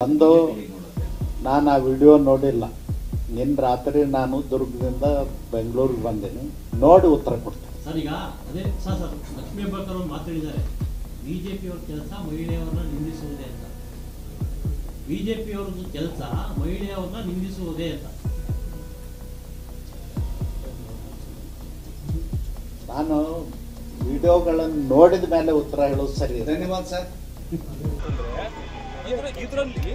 ಒಂದು ನಾನು ಆ ವಿಡಿಯೋ ನೋಡಿಲ್ಲ. ನಿನ್ನ ರಾತ್ರಿ ನಾನು ದುರ್ಗದಿಂದ ಬೆಂಗಳೂರಿಗೆ ಬಂದೇನೆ, ನೋಡಿ ಉತ್ತರ ಕೊಡ್ತೇನೆ. ಸರ್, ಈಗ ಅದೇ ಸರ್ ಲಕ್ಷ್ಮೀ ಹೆಬ್ಬಾಳ್ಕರ್ ಅವರು ಮಾತಾಡಿದ್ದಾರೆ, ಬಿಜೆಪಿಯವ್ರ ಕೆಲಸ ಮಹಿಳೆಯವ್ರನ್ನ ನಿಂದಿಸುವುದೇ ಅಂತ. ಬಿಜೆಪಿಯವ್ರದ್ದು ಕೆಲಸ ಮಹಿಳೆಯವ್ರನ್ನ ನಿಂದಿಸುವುದೇ ಅಂತ. ನಾನು ವಿಡಿಯೋಗಳನ್ನು ನೋಡಿದ ಮೇಲೆ ಉತ್ತರ ಹೇಳೋದು ಸರಿ. ಧನ್ಯವಾದ ಸರ್. ಇದರಲ್ಲಿ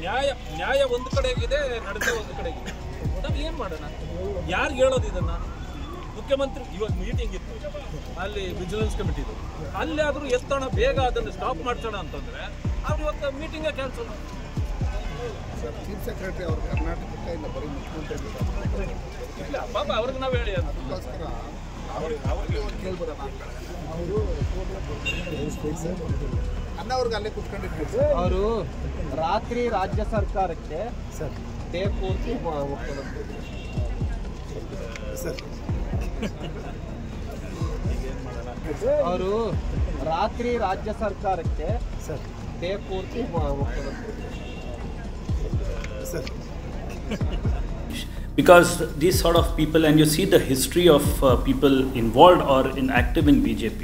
ನ್ಯಾಯ ಒಂದು ಕಡೆಗಿದೆ, ನಡೆದೇ ಒಂದು ಕಡೆಗಿದೆ. ನಾವು ಏನು ಮಾಡೋಣ? ಯಾರು ಹೇಳೋದು ಇದನ್ನ? ಮುಖ್ಯಮಂತ್ರಿ ಇವಾಗ ಮೀಟಿಂಗ್ ಇತ್ತು, ಅಲ್ಲಿ ವಿಜಿಲೆನ್ಸ್ ಕಮಿಟಿದು, ಅಲ್ಲಿ ಆದರೂ ಎತ್ತೋಣ, ಬೇಗ ಅದನ್ನು ಸ್ಟಾಪ್ ಮಾಡ್ಸೋಣ ಅಂತಂದ್ರೆ ಅವ್ರು ಇವತ್ತು ಮೀಟಿಂಗೇ ಕ್ಯಾನ್ಸಲ್. ಸರ್, ಚೀಫ್ ಸೆಕ್ರೆಟರಿ ಅವರು ಕರ್ನಾಟಕಕ್ಕೆ ಇಲ್ಲ, ಬರೀ ಮುಖ್ಯಮಂತ್ರಿ ಇಲ್ಲ ಪಾಪ ಅವ್ರಿಗೆ ನಾವು ಹೇಳಿ ಅದಕ್ಕೋಸ್ಕರ ಅವ್ರಿಗೆ ಕೇಳ್ಬೋದ ಅವರು ಅನ್ನ ಅವ್ರಿಗೆ ಅಲ್ಲೇ ಕುತ್ಕೊಂಡಿರ್ತೀವಿ. ಅವರು ರಾತ್ರಿ ರಾಜ್ಯ ಸರ್ಕಾರಕ್ಕೆ ಡೇ ಪೂರ್ತಿ ಅವರು ರಾತ್ರಿ ರಾಜ್ಯ ಸರ್ಕಾರಕ್ಕೆ ಡೇ ಪೂರ್ತಿ because these sort of people, and you see the history of people involved or active in BJP,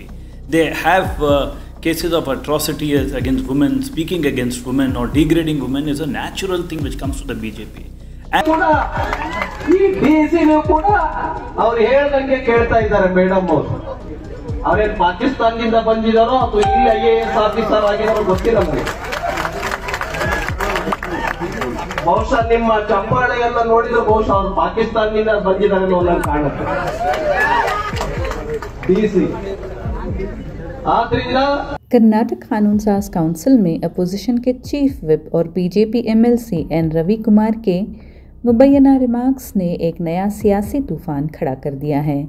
they have cases of atrocity against women, speaking against women or degrading women is a natural thing which comes to the BJP. ಈ ಡಿಸಿನೂ ಕೂಡ ಅವ್ರು ಹೇಳ್ದಂಗೆ ಕೇಳ್ತಾ ಇದ್ದಾರೆ madam ಅವರು. ಅವ್ರೇನ್ ಪಾಕಿಸ್ತಾನದಿಂದ ಬಂದಿದ್ದಾರೋ ಅಥವಾ ಇಲ್ಲಿ IAS ಆಫೀಸರ್ ಆಗಿದಾರೋ ಗೊತ್ತಿಲ್ಲ ನಮಗೆ. ಬಹುಶಃ ನಿಮ್ಮ ಚಪ್ಪಾಳೆ ಎಲ್ಲ ನೋಡಿದ್ರೆ ಬಹುಶಃ ಅವ್ರು ಪಾಕಿಸ್ತಾನದಿಂದ ಬಂದಿದ್ದಾರೆ ಅನ್ನೋ ಕಾಣುತ್ತೆ DC. आखिरी कर्नाटक कानून साज काउंसिल में अपोजिशन के चीफ विप और BJP MLC N Ravi Kumar के मुबैना रिमार्क्स ने एक नया सियासी तूफान खड़ा कर दिया है।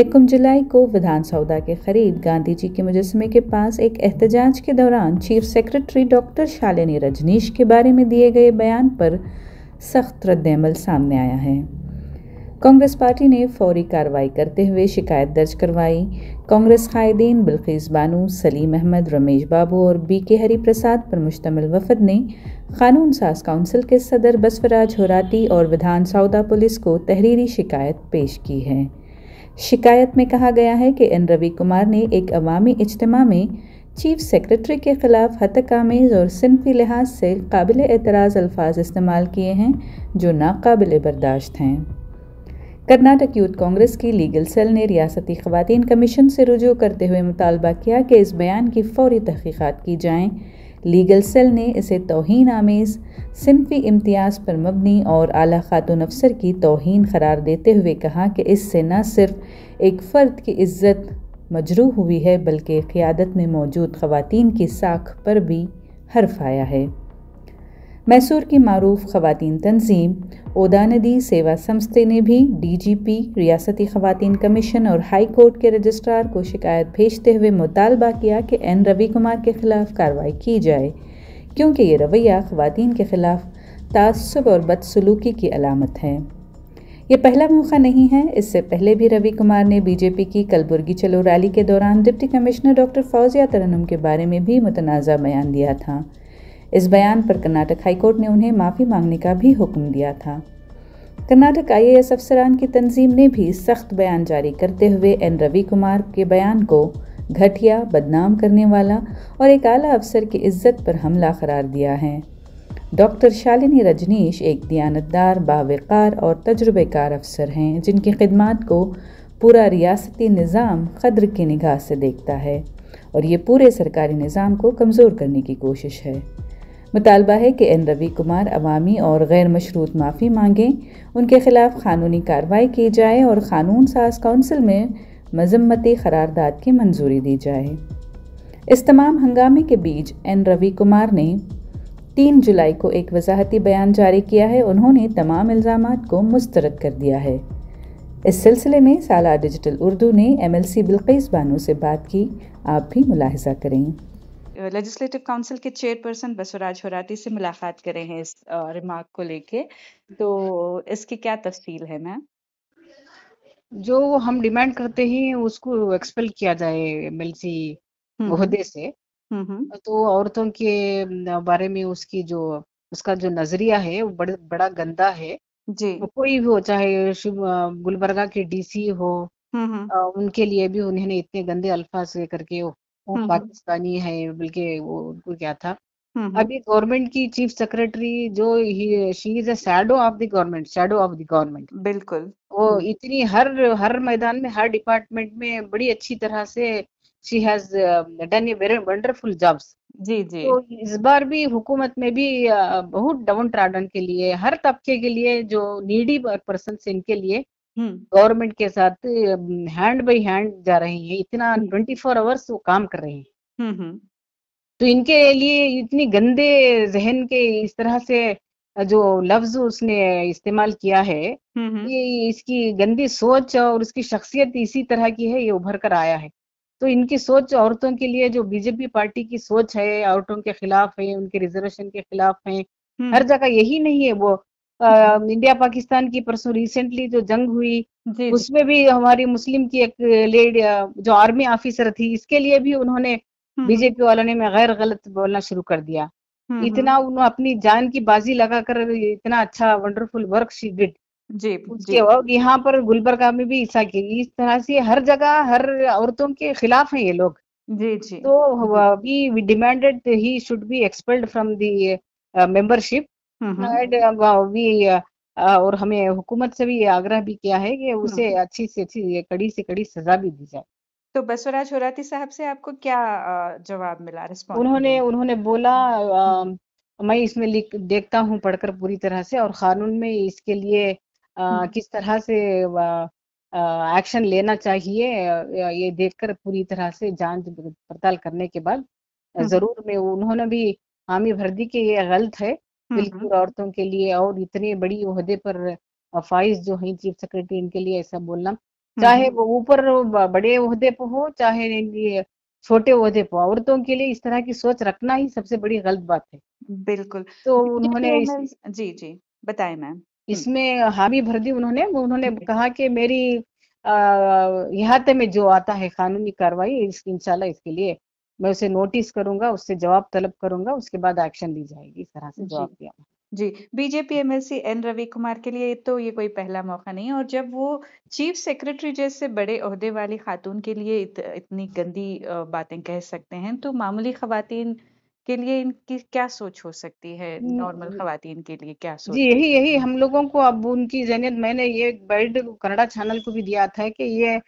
1 जुलाई को विधान सौदा के करीब गांधी जी के मुजस्समे के पास एक एहतजाज के दौरान chief secretary doctor Shalini Rajneesh के बारे में दिए गए बयान पर सख्त रद्द-ए-अमल सामने आया है। कांग्रेस पार्टी ने फौरी कार्रवाई करते हुए शिकायत दर्ज करवाई। कांग्रेस कायदीन बिल्किस बानो, सलीम अहमद, रमेश बाबू और BK हरिप्रसाद पर मुश्तमिल वफद ने कानून साज काउंसिल के सदर बसवराज होराटी और विधान सौदा पुलिस को तहरीरी शिकायत पेश की है। शिकायत में कहा गया है कि N रवि कुमार ने एक अवामी इज्तिमा में चीफ सेक्रेटरी के खिलाफ हतक-आमेज़ और सिनफी लिहाज से काबिल एतराज़ अल्फाज इस्तेमाल किए हैं जो नाकाबिल बर्दाश्त हैं। कर्नाटक यूथ कांग्रेस की लीगल सेल ने रियासती ख़वातीन कमीशन से रुजू करते हुए मुतालबा किया कि इस बयान की फौरी तहक़ीक़ात की जाएँ। लीगल सेल ने इसे तौहीन आमेज़, सिनफी इम्तियाज़ पर मबनी और आला खातून अफसर की तौहीन करार देते हुए कहा कि इससे न सिर्फ एक फ़र्द की इज़्ज़त मजरूह हुई है बल्कि क़ियादत में मौजूद ख़वातीन की साख पर भी हर्फ आया है। मैसूर की मारूफ ख़वातीन तंजीम ओदानदी सेवा संस्थे ने भी DGP, रियासती ख़वातीन कमीशन और हाई कोर्ट के रजिस्ट्रार को शिकायत भेजते हुए मुतालबा किया कि N रवि कुमार के ख़िलाफ़ कार्रवाई की जाए, क्योंकि ये रवैया ख़वातीन के ख़िलाफ़ तासुब और बदसलूकी की अलामत है। ये पहला मौका नहीं है। इससे पहले भी रवि कुमार ने BJP की कलबुर्गी चलो रैली के दौरान डिप्टी कमिश्नर डॉक्टर फौजिया तरन्नुम के बारे में भी मुतनाज़ा बयान दिया था। इस बयान पर कर्नाटक हाईकोर्ट ने उन्हें माफ़ी मांगने का भी हुक्म दिया था। कर्नाटक IAS अफसरान की तंजीम ने भी सख्त बयान जारी करते हुए N रवि कुमार के बयान को घटिया, बदनाम करने वाला और एक आला अफसर की इज्जत पर हमला करार दिया है। डॉक्टर शालिनी रजनीश एक दियानतदार, बावक़ार और तजुर्बेकार अफसर हैं जिनकी खिदमात को पूरा रियासती निज़ाम क़द्र की निगाह से देखता है और ये पूरे सरकारी निज़ाम को कमज़ोर करने की कोशिश है। मुतालबा है कि N रवि कुमार अवामी और गैर मशरूत माफ़ी मांगें, उनके ख़िलाफ़ क़ानूनी कार्रवाई की जाए और क़ानून साज काउंसिल में मज़म्मती क़रारदाद की मंजूरी दी जाए। इस तमाम हंगामे के बीच N रवि कुमार ने 3 जुलाई को एक वज़ाहती बयान जारी किया है। उन्होंने तमाम इल्ज़ामात को मुस्तरद कर दिया है। इस सिलसिले में साला डिजिटल उर्दू ने MLC बिल्किस बानो से बात की। आप भी मुलाहिज़ा करें। लेजिस्लेटिव काउंसिल के चेयरपर्सन बसवराज होराटी से मुलाकात कर रहे हैं इस रिमार्क को लेके, तो इसकी क्या तफसील है मैम? जो हम डिमांड करते हैं उसको एक्सपेल किया जाए MLC ओहदे से। तो औरतों के बारे में उसका जो नजरिया है वो बड़ा गंदा है। जी। कोई भी हो, चाहे गुलबर्गा के डीसी हो, उनके लिए भी उन्होंने इतने गंदे अल्फाज से करके वो पाकिस्तानी है, बल्कि वो उनको क्या था। अभी गवर्नमेंट की चीफ सेक्रेटरी जो she is a shadow of the government. बिल्कुल। वो इतनी हर मैदान में, हर डिपार्टमेंट में बड़ी अच्छी तरह से she has done a very wonderful jobs. जी जी। तो इस बार भी हुकूमत में भी बहुत डाउन ट्राडन के लिए, हर तबके के लिए, जो नीडी पर्सन इनके लिए गवर्नमेंट के साथ हैंड बाई हैंड जा रही है। इतना 24 आवर्स वो काम कर रहे हैं। तो इनके लिए इतनी गंदे जहन के इस तरह से जो लफ्ज उसने इस्तेमाल किया है, ये इसकी गंदी सोच और उसकी शख्सियत इसी तरह की है, ये उभर कर आया है। तो इनकी सोच औरतों के लिए, जो बीजेपी पार्टी की सोच है, औरतों के खिलाफ है, उनके रिजर्वेशन के खिलाफ है, हर जगह यही नहीं है। वो इंडिया पाकिस्तान की परसों रिसेंटली जो जंग हुई, उसमें भी हमारी मुस्लिम की एक लेडी जो आर्मी ऑफिसर थी, इसके लिए भी उन्होंने बीजेपी वालों ने गैर गलत बोलना शुरू कर दिया। इतना उन्होंने अपनी जान की बाजी लगाकर इतना अच्छा वंडरफुल वर्क शी डिड। जी उसके बाद यहाँ पर गुलबर्गा में भी इस तरह से हर जगह हर औरतों के खिलाफ हैं ये लोग। जी जी। तो we demanded he should be expelled from the membership and we और हमें हुकूमत से भी ये आग्रह भी किया है कि उसे अच्छी से अच्छी, कड़ी से कड़ी सजा भी दी जाए। तो बसवराज होराती साहब से आपको क्या जवाब मिला, रिस्पॉन्स? उन्होंने बोला मैं इसमें देखता हूँ पढ़कर पूरी तरह से, और कानून में इसके लिए किस तरह से एक्शन लेना चाहिए, ये देखकर पूरी तरह से जांच पड़ताल करने के बाद जरूर मैं, उन्होंने भी हामी भर दी कि ये गलत है बिल्कुल औरतों के लिए, और इतने बड़ी ओहदे पर फाइज जो है चीफ सेक्रेटरी, इनके लिए ऐसा बोलना, चाहे वो ऊपर बड़े ओहदे पर हो, चाहे छोटे ओहदे पर, औरतों के लिए इस तरह की सोच रखना ही सबसे बड़ी गलत बात है। बिल्कुल। तो उन्होंने जी जी बताएं मैम। इसमें हामी भर दी। उन्होंने कहा कि मेरी इहाते में जो आता है कानूनी कार्रवाई, इंशाल्लाह इसके लिए मैं उसे नोटिस करूंगा, उससे जवाब तलब करूंगा, उसके बाद एक्शन ली जाएगी। इस तरह से जवाब दिया। जी। BJP MLC N Ravi Kumar के लिए तो ये कोई पहला मौका नहीं है, और जब वो चीफ सेक्रेटरी जैसे बड़े ओहदे वाली खातून के लिए इतनी गंदी बातें कह सकते हैं, तो मामूली खवातीन के लिए इनकी क्या सोच हो सकती है? नॉर्मल खवातीन के लिए क्या सोच? जी यही हम लोगों को अब उनकी जहनियत, मैंने ये बैड कन्नड़ा चैनल को भी दिया था कि ये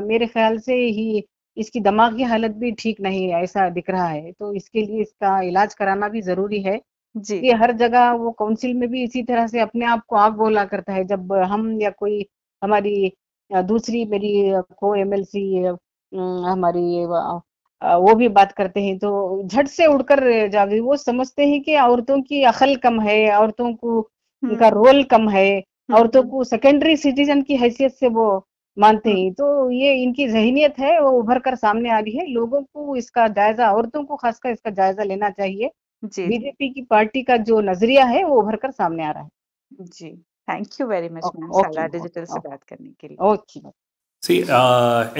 मेरे ख्याल से ही इसकी दिमागी हालत भी ठीक नहीं है, ऐसा दिख रहा है। तो इसके लिए इसका इलाज कराना भी जरूरी है। जी। ये हर जगह वो काउंसिल में भी इसी तरह से अपने आप को आग बोला करता है। जब हम या कोई हमारी दूसरी मेरी को एमएलसी हमारी वो भी बात करते हैं, तो झट से उड़कर जागे। वो समझते हैं कि औरतों की अकल कम है, औरतों को उनका रोल कम है, औरतों को सेकेंडरी सिटीजन की हैसियत से वो मानते हैं। तो ये इनकी जहनियत है, वो उभर कर सामने आ रही है। लोगों को इसका जायजा, औरतों को खासकर इसका जायजा लेना चाहिए। बीजेपी की पार्टी का जो नजरिया है वो उभर कर सामने आ रहा है। जी। Thank you very much ma'am सारा डिजिटल से बात करने के लिए। Okay. See,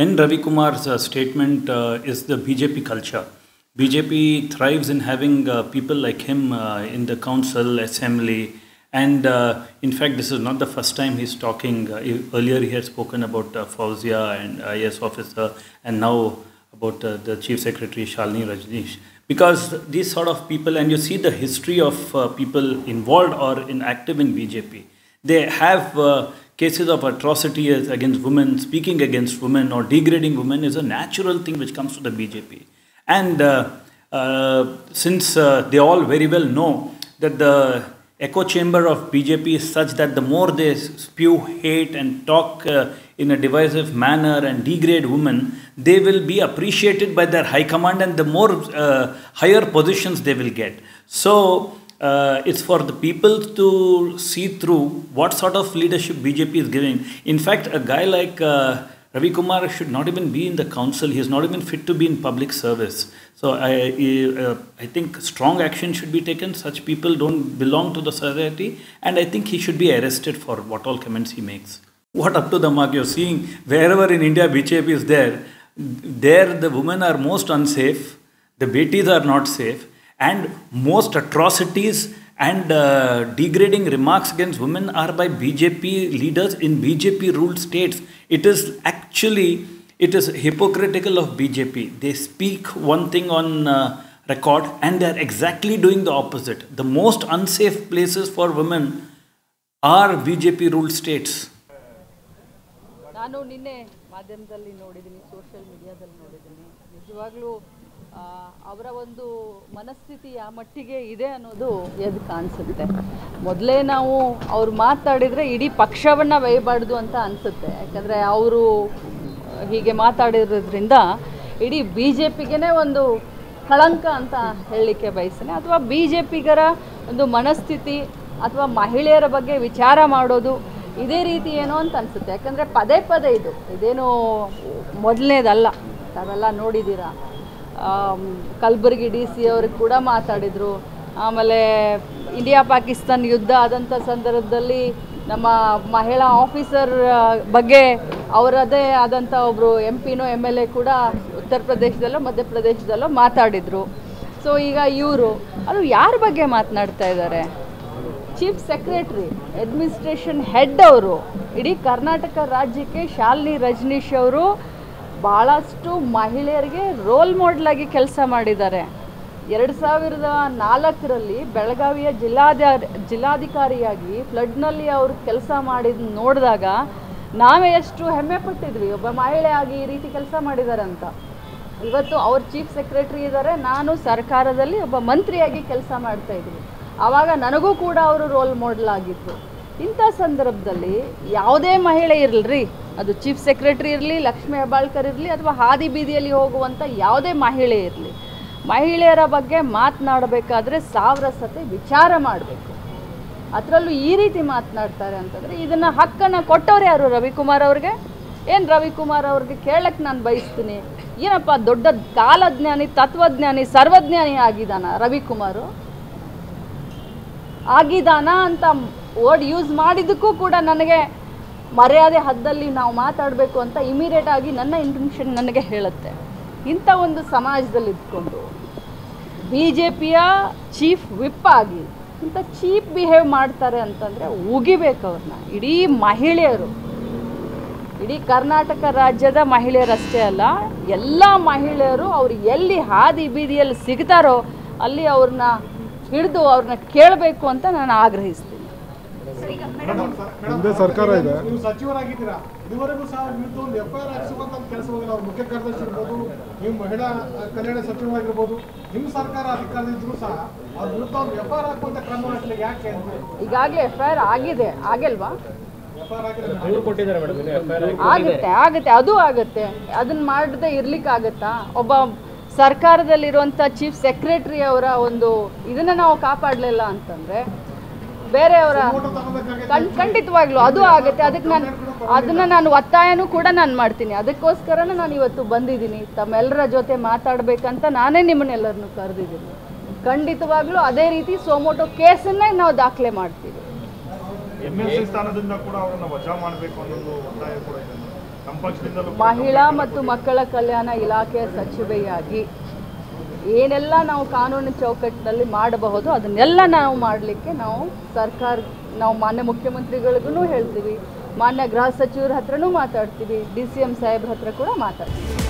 N. Ravi Kumar's statement is the BJP culture. BJP thrives in having people like him in the council, assembly, and in fact, this is not the first time he's talking. Earlier, he had spoken about Fauzia and IAS officer, and now about the Chief Secretary Shalini Rajneesh. Because these sort of people, and you see the history of people involved or active in BJP, they have cases of atrocity against women, speaking against women or degrading women is a natural thing which comes to the BJP. And since they all very well know that the echo chamber of BJP is such that the more they spew hate and talk in a divisive manner and degrade women, they will be appreciated by their high command, and the more higher positions they will get. So it's for the people to see through what sort of leadership BJP is giving. In fact, a guy like Ravi Kumar should not even be in the council. He is not even fit to be in public service. So I think strong action should be taken. Such people don't belong to the society, and I think he should be arrested for what all comments he makes. What up to the mark? You're seeing wherever in India BJP is there the women are most unsafe. The Betis are not safe, and most atrocities and degrading remarks against women are by BJP leaders in BJP ruled states. It is hypocritical of BJP. They speak one thing on record and they are exactly doing the opposite. The most unsafe places for women are BJP ruled states. ನಾನು ನಿನ್ನೆ ಮಾಧ್ಯಮದಲ್ಲಿ ನೋಡಿದ್ದೀನಿ, social ಮೀಡಿಯಾದಲ್ಲಿ ನೋಡಿದ್ದೀನಿ. ನಿಜವಾಗ್ಲೂ ಅವರ ಒಂದು ಮನಸ್ಥಿತಿ ಆ ಮಟ್ಟಿಗೆ ಇದೆ ಅನ್ನೋದು ಎದ್ದು ಕಾಣಿಸುತ್ತೆ. ಮೊದಲೇ ನಾವು ಅವ್ರು ಮಾತಾಡಿದರೆ ಇಡೀ ಪಕ್ಷವನ್ನು ಬೈಬಾರ್ದು ಅಂತ ಅನಿಸುತ್ತೆ. ಯಾಕಂದರೆ ಅವರು ಹೀಗೆ ಮಾತಾಡಿರೋದ್ರಿಂದ ಇಡೀ ಬಿ ಜೆ ಪಿಗೇ ಒಂದು ಕಳಂಕ ಅಂತ ಹೇಳಲಿಕ್ಕೆ ಬಯಸ್ತೇನೆ. ಅಥವಾ ಬಿ ಜೆ ಪಿಗರ ಒಂದು ಮನಸ್ಥಿತಿ ಅಥವಾ ಮಹಿಳೆಯರ ಬಗ್ಗೆ ವಿಚಾರ ಮಾಡೋದು ಇದೇ ರೀತಿ ಏನೋ ಅಂತ ಅನಿಸುತ್ತೆ. ಯಾಕಂದರೆ ಪದೇ ಪದೇ ಇದೇನು ಮೊದಲನೇದಲ್ಲ, ತಾವೆಲ್ಲ ನೋಡಿದ್ದೀರಾ. ಕಲಬುರಗಿ DC ಅವ್ರಿಗೆ ಕೂಡ ಮಾತಾಡಿದರು. ಆಮೇಲೆ ಇಂಡಿಯಾ ಪಾಕಿಸ್ತಾನ್ ಯುದ್ಧ ಆದಂಥ ಸಂದರ್ಭದಲ್ಲಿ ನಮ್ಮ ಮಹಿಳಾ ಆಫೀಸರ್ ಬಗ್ಗೆ ಅವರದೇ ಆದಂಥ ಒಬ್ಬರು MP-ನೋ MLA ಕೂಡ ಉತ್ತರ ಪ್ರದೇಶದಲ್ಲೋ ಮಧ್ಯಪ್ರದೇಶದಲ್ಲೋ ಮಾತಾಡಿದರು. ಸೊ ಈಗ ಇವರು ಅದು ಯಾರ ಬಗ್ಗೆ ಮಾತನಾಡ್ತಾ ಇದ್ದಾರೆ? ಚೀಫ್ ಸೆಕ್ರೆಟ್ರಿ, ಅಡ್ಮಿನಿಸ್ಟ್ರೇಷನ್ ಹೆಡ್ ಅವರು. ಇಡೀ ಕರ್ನಾಟಕ ರಾಜ್ಯಕ್ಕೆ ಶಾಲಿನಿ ರಜನೀಶ್ ಅವರು ಭಾಳಷ್ಟು ಮಹಿಳೆಯರಿಗೆ ರೋಲ್ ಮಾಡೆಲಾಗಿ ಕೆಲಸ ಮಾಡಿದ್ದಾರೆ. 2004ರಲ್ಲಿ ಬೆಳಗಾವಿಯ ಜಿಲ್ಲಾಧಿಕಾರಿಯಾಗಿ ಫ್ಲಡ್ನಲ್ಲಿ ಅವರು ಕೆಲಸ ಮಾಡಿದ ನೋಡಿದಾಗ ನಾವೇ ಎಷ್ಟು ಹೆಮ್ಮೆ ಪಟ್ಟಿದ್ವಿ, ಒಬ್ಬ ಮಹಿಳೆಯಾಗಿ ಈ ರೀತಿ ಕೆಲಸ ಮಾಡಿದ್ದಾರೆ ಅಂತ. ಇವತ್ತು ಅವ್ರು ಚೀಫ್ ಸೆಕ್ರೆಟರಿ ಇದ್ದಾರೆ, ನಾನು ಸರ್ಕಾರದಲ್ಲಿ ಒಬ್ಬ ಮಂತ್ರಿಯಾಗಿ ಕೆಲಸ ಮಾಡ್ತಾಯಿದ್ವಿ. ಆವಾಗ ನನಗೂ ಕೂಡ ಅವರು ರೋಲ್ ಮಾಡೆಲ್ ಆಗಿತ್ತು. ಇಂಥ ಸಂದರ್ಭದಲ್ಲಿ ಯಾವುದೇ ಮಹಿಳೆ ಇರಲಿ, ಅದು ಚೀಫ್ ಸೆಕ್ರೆಟರಿ ಇರಲಿ, ಲಕ್ಷ್ಮೀ ಹೆಬ್ಬಾಳ್ಕರ್ ಇರಲಿ, ಅಥವಾ ಹಾದಿ ಬೀದಿಯಲ್ಲಿ ಹೋಗುವಂಥ ಯಾವುದೇ ಮಹಿಳೆ ಇರಲಿ, ಮಹಿಳೆಯರ ಬಗ್ಗೆ ಮಾತನಾಡಬೇಕಾದ್ರೆ 1000 ಸತಿ ವಿಚಾರ ಮಾಡಬೇಕು. ಅದರಲ್ಲೂ ಈ ರೀತಿ ಮಾತನಾಡ್ತಾರೆ ಅಂತಂದರೆ ಇದನ್ನು ಹಕ್ಕನ್ನು ಕೊಟ್ಟವ್ರು ಯಾರು? ರವಿಕುಮಾರ್ ಅವ್ರಿಗೆ. ಏನು ರವಿಕುಮಾರ್ ಅವ್ರಿಗೆ ಕೇಳಕ್ಕೆ ನಾನು ಬಯಸ್ತೀನಿ, ಏನಪ್ಪ ದೊಡ್ಡ ಕಾಲಜ್ಞಾನಿ, ತತ್ವಜ್ಞಾನಿ, ಸರ್ವಜ್ಞಾನಿ ಆಗಿದ್ದಾನ ರವಿಕುಮಾರು? ಆಗಿದಾನ ಅಂತ ವರ್ಡ್ ಯೂಸ್ ಮಾಡಿದ್ದಕ್ಕೂ ಕೂಡ ನನಗೆ ಮರ್ಯಾದೆ ಹದ್ದಲ್ಲಿ ನಾವು ಮಾತಾಡಬೇಕು ಅಂತ ಇಮಿಡಿಯೇಟ್ ಆಗಿ ನನ್ನ ಇಂಟೆನ್ಷನ್ ನನಗೆ ಹೇಳುತ್ತೆ. ಇಂಥ ಒಂದು ಸಮಾಜದಲ್ಲಿ ಇದ್ಕೊಂಡು BJPಯ ಚೀಫ್ ವಿಪ್ ಆಗಿ ಇಂಥ ಚೀಪ್ ಬಿಹೇವ್ ಮಾಡ್ತಾರೆ ಅಂತಂದರೆ ಉಗಿಬೇಕು ಅವ್ರನ್ನ. ಇಡೀ ಮಹಿಳೆಯರು, ಇಡೀ ಕರ್ನಾಟಕ ರಾಜ್ಯದ ಮಹಿಳೆಯರಷ್ಟೇ ಅಲ್ಲ, ಎಲ್ಲ ಮಹಿಳೆಯರು ಅವ್ರು ಎಲ್ಲಿ ಹಾದಿ ಬೀದಿಯಲ್ಲಿ ಸಿಗ್ತಾರೋ ಅಲ್ಲಿ ಅವ್ರನ್ನ ಹಿಡಿದು ಅವ್ರನ್ನ ಕೇಳಬೇಕು ಅಂತ ನಾನು ಆಗ್ರಹಿಸ್ತೀನಿ. ಸರ್ಕಾರ ಇದೆ, ನೀವು ಸಚಿವರಾಗಿದ್ದೀರಾ, ಇದುವರೆಗೂ ಸಹ ವಿರುದ್ಧ ಒಂದು FIR ಹಾಕಿಸುವಂತ ಕೆಲಸ ಹೋಗಿಲ್ಲ. ಅವ್ರ ಮುಖ್ಯ ಕಾರ್ಯದರ್ಶಿ ಇರ್ಬೋದು, ನೀವು ಮಹಿಳಾ ಕಲ್ಯಾಣ ಸಚಿವರಾಗಿರ್ಬೋದು, ನಿಮ್ಮ ಸರ್ಕಾರ ಅಧಿಕಾರದಿದ್ರು ಸಹ ಅವ್ರ ವಿರುದ್ಧ ಒಂದು FIR ಹಾಕುವಂತ ಕ್ರಮ ಹಾಕಲಿಕ್ಕೆ ಯಾಕೆ ಅಂತ? ಈಗಾಗಲೇ FIR ಆಗಿದೆ, ಆಗಿಲ್ವಾ? ಆಗುತ್ತೆ, ಅದು ಆಗುತ್ತೆ. ಅದನ್ನ ಮಾಡದೆ ಇರ್ಲಿಕ್ಕಾಗತ್ತಾ? ಒಬ್ಬ ಸರ್ಕಾರದಲ್ಲಿರುವಂಥ ಚೀಫ್ ಸೆಕ್ರೆಟರಿ ಅವರ ಒಂದು ಇದನ್ನು ನಾವು ಕಾಪಾಡಲಿಲ್ಲ ಅಂತಂದರೆ ಬೇರೆಯವರ ಖಂಡಿತವಾಗ್ಲೂ ಅದು ಆಗುತ್ತೆ. ಅದನ್ನು ನಾನು ಒತ್ತಾಯನೂ ಕೂಡ ನಾನು ಮಾಡ್ತೀನಿ. ಅದಕ್ಕೋಸ್ಕರನೇ ನಾನು ಇವತ್ತು ಬಂದಿದ್ದೀನಿ, ತಮ್ಮೆಲ್ಲರ ಜೊತೆ ಮಾತಾಡಬೇಕಂತ ನಾನೇ ನಿಮ್ಮನ್ನೆಲ್ಲರನ್ನು ಕರೆದಿದ್ದೀನಿ. ಖಂಡಿತವಾಗ್ಲೂ ಅದೇ ರೀತಿ ಸೋಮೋಟೋ ಕೇಸನ್ನೇ ನಾವು ದಾಖಲೆ ಮಾಡ್ತೀವಿ. MLC ಸ್ಥಾನದಿಂದ ಕೂಡ ಅವರನ್ನು ವಜಾ ಮಾಡಬೇಕು ಅನ್ನೋದು ಒತ್ತಾಯ ಕೂಡ ಇದೆ. ನಮ್ಮ ಪಕ್ಷದಿಂದಲೂ ಮಹಿಳಾ ಮತ್ತು ಮಕ್ಕಳ ಕಲ್ಯಾಣ ಇಲಾಖೆಯ ಸಚಿವೆಯಾಗಿ ಏನೆಲ್ಲ ನಾವು ಕಾನೂನಿನ ಚೌಕಟ್ಟಿನಲ್ಲಿ ಮಾಡಬಹುದು ಅದನ್ನೆಲ್ಲ ನಾವು ಮಾಡಲಿಕ್ಕೆ ನಾವು ಮಾನ್ಯ ಮುಖ್ಯಮಂತ್ರಿಗಳಿಗೂ ಹೇಳ್ತೀವಿ, ಮಾನ್ಯ ಗೃಹ ಸಚಿವರ ಹತ್ರನೂ ಮಾತಾಡ್ತೀವಿ, DCM ಸಾಹೇಬ್ರ ಹತ್ರ ಕೂಡ ಮಾತಾಡ್ತೀವಿ.